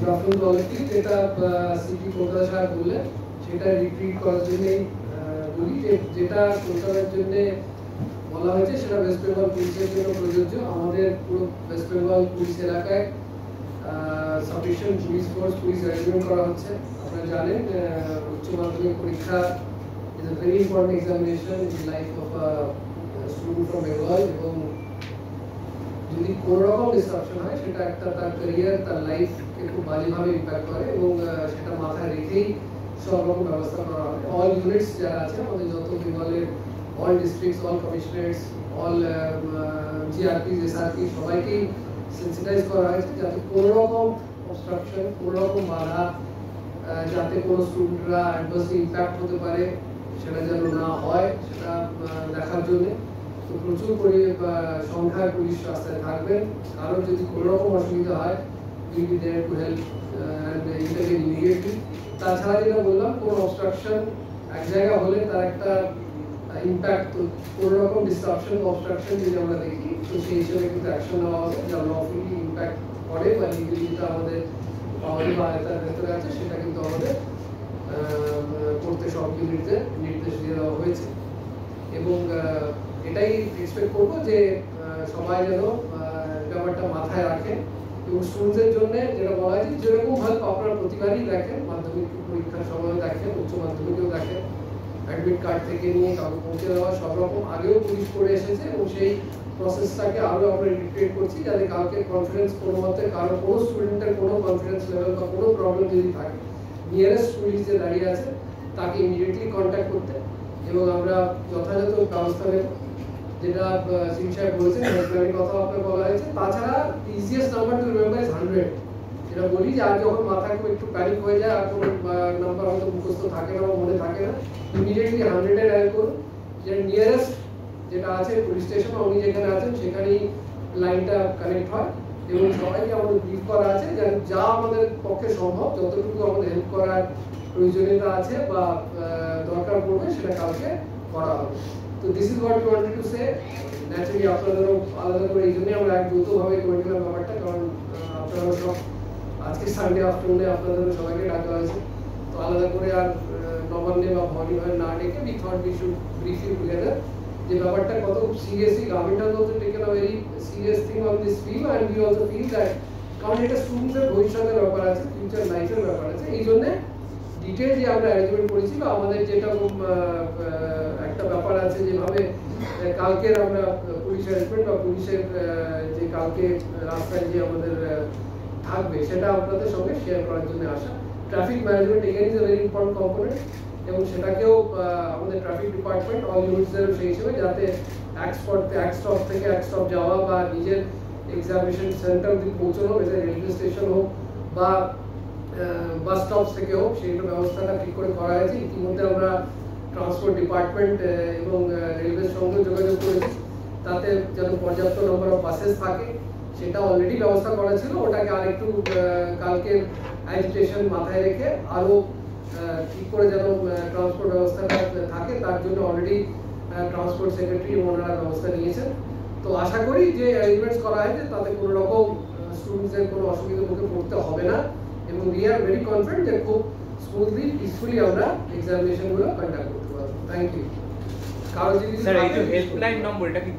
Rafael quality যেটা city Kolkata সাহেব বললেন সেটা রিট্রিট করার জন্যই বলি যেটা কলকাতার জন্য বলা হয়েছে সেটা ওয়েস্ট বেঙ্গল পুলিশের জন্য প্রযোজ্য। আমাদের পুরো ওয়েস্ট বেঙ্গল পুলিশ এলাকায় sufficient police force police arrangement করা হচ্ছে। আপনারা জানেন উচ্চ মাধ্যমিক পরীক্ষা is a very important examination in life of student from Bengal, এবং যদি কোনো রকম ডিস্ট্রাকশন হয় সেটা একটা তার ক্যারিয়ার তার লাইফকে খুব বাজেভাবে ইম্প্যাক্ট করে, এবং সেটা মাথায় রেখেই সব রকম ব্যবস্থা করা হবে। অল ইউনিটস যারা আছে আমাদের যত বেঙ্গলের all districts, all commissionerates, all GRP, SRP সবাইকেই সেন্সিটাইজ করা হয়েছে যাতে কোনো রকম অবস্ট্রাকশন, কোনো রকম বাধা যাতে কোনো স্টুডেন্টরা অ্যাডভার্সলি ইম্প্যাক্ট হতে পারে সেটা যেন না হয় সেটা দেখার জন্য তো প্রচুর করে সংখ্যায় পুলিশ রাস্তায় থাকবেন। কারণ যদি কোনো রকম অসুবিধা হয় will be there to help and intervene immediately. তাছাড়া যেটা বললাম কোনো অবস্ট্রাকশন এক জায়গা হলে তার একটা ইম্প্যাক্ট, কোনো রকম ডিস্ট্রাকশন অবস্ট্রাকশন যদি আমরা দেখি তো সেই হিসেবে কিন্তু অ্যাকশন নেওয়া হবে যা লফুলি ইম্প্যাক্ট করে বা লিগালি যেটা আমাদের পাওয়ারে বা আয়তার ভেতরে আছে সেটা কিন্তু আমাদের করতে সব ইউনিটদের নির্দেশ দিয়ে দেওয়া হয়েছে। এবং এটাই এক্সপেক্ট করবো যে সবাই যেন ব্যাপারটা মাথায় রাখেন এবং স্টুডেন্টদের জন্য যেটা বলা হয়েছে যেরকম হেল্প আপনারা প্রতিবারই দেখেন, মাধ্যমিক পরীক্ষার সময় দেখেন, উচ্চ মাধ্যমিকেও দেখেন, অ্যাডমিট কার্ড থেকে নিয়ে কাউকে পৌঁছে দেওয়া সব রকম আগেও পুলিশ করে এসেছে এবং সেই প্রসেসটাকে আরও আমরা রিক্রিয়েট করছি যাতে কাউকে কনফিডেন্স কোনো মতে কারো কোনো স্টুডেন্টের কোনো কনফিডেন্স লেভেল বা কোনো প্রবলেম যদি থাকে নিয়ারেস্ট পুলিশ যে দাঁড়িয়ে আছে তাকে ইমিডিয়েটলি কন্ট্যাক্ট করতে এবং আমরা যথাযথ ব্যবস্থা নেব। যেটা সিং সাহেব বলেছেন হেল্পলাইনের কথা আপনার বলা হয়েছে। তাছাড়া easiest number to remember is 100। যেটা বলি যে আর যখন মাথায় খুব একটু প্যানিক হয়ে যায় আর কোনো নাম্বার হয়তো মুখস্থ থাকে না বা মনে থাকে না, ইমিডিয়েটলি 100-এ ডায়াল করুন। যে নিয়ারেস্ট যেটা আছে পুলিশ স্টেশন উনি যেখানে আছেন সেখানেই লাইনটা কানেক্ট হয় এবং সবাইকে আমাদের ব্রিফ করা আছে যে যা আমাদের পক্ষে সম্ভব যতটুকু আমাদের হেল্প করার প্রয়োজনীয়তা আছে বা দরকার পড়বে সেটা কালকে করা হবে। তো this is what we wanted to say. Naturally আপনাদেরও আলাদা করে এই জন্যই আমরা এক যৌথভাবে করে নিলাম ব্যাপারটা, কারণ আপনারা সব আজকে সানডে আফটারনুনে আপনাদেরও সবাইকে ডাকা হয়েছে তো আলাদা করে আর নবান্নে বা ভবানী ভাবে না ডেকে we thought we should brief you together যে ব্যাপারটা কত seriously government has also taken a very serious thing on this field and we also feel that কারণ এটা স্টুডেন্টদের ভবিষ্যতের ব্যাপার আছে, ফিউচার লাইফের ব্যাপার আছে, এই জন্য ডিটেল যে আমরা অ্যারেঞ্জমেন্ট করেছি বা আমাদের যেটা একটা ব্যাপার আছে যেভাবে কালকের আমরা পুলিশ অ্যারেঞ্জমেন্ট বা পুলিশের যে কালকে রাস্তায় যে আমাদের থাকবে সেটা আপনাদের সঙ্গে শেয়ার করার জন্য আসা। Traffic management again is a very important component এবং সেটাকেও আমাদের ট্রাফিক ডিপার্টমেন্ট অল ইউনিটসদের সেই হিসেবে যাতে এক স্টপ থেকে এক স্টপ যাওয়া বা নিজের এক্সামিনেশন সেন্টার অবধি পৌঁছানো, এটা রেলওয়ে স্টেশন হোক বা বাস স্টপ থেকে হোক সেইটা ব্যবস্থাটা ঠিক করে করা হয়েছে। ইতিমধ্যে আমরা ট্রান্সপোর্ট ডিপার্টমেন্ট এবং রেলওয়ের সঙ্গে যোগাযোগ করেছি তাতে যেন পর্যাপ্ত নম্বর অফ বাসেস থাকে সেটা অলরেডি ব্যবস্থা করা ছিল, ওটাকে আর একটু কালকের অ্যাজিটেশন মাথায় রেখে আরও ঠিক করে যেন ট্রান্সপোর্ট ব্যবস্থাটা থাকে তার জন্য অলরেডি ট্রান্সপোর্ট সেক্রেটারি ওনারা ব্যবস্থা নিয়েছেন। তো আশা করি যে অ্যারেঞ্জমেন্টস করা হয়েছে তাতে কোনো রকম স্টুডেন্টসদের কোনো অসুবিধার মুখে পড়তে হবে না এবং উই আর ভেরি কনফিডেন্ট যে খুব স্মুথলি পিসফুলি আমরা এক্সামিনেশনগুলো কন্ডাক্ট করতে পারবো। Thank you. কারো যদি স্যার এই যে হেল্পলাইন নম্বর এটা কি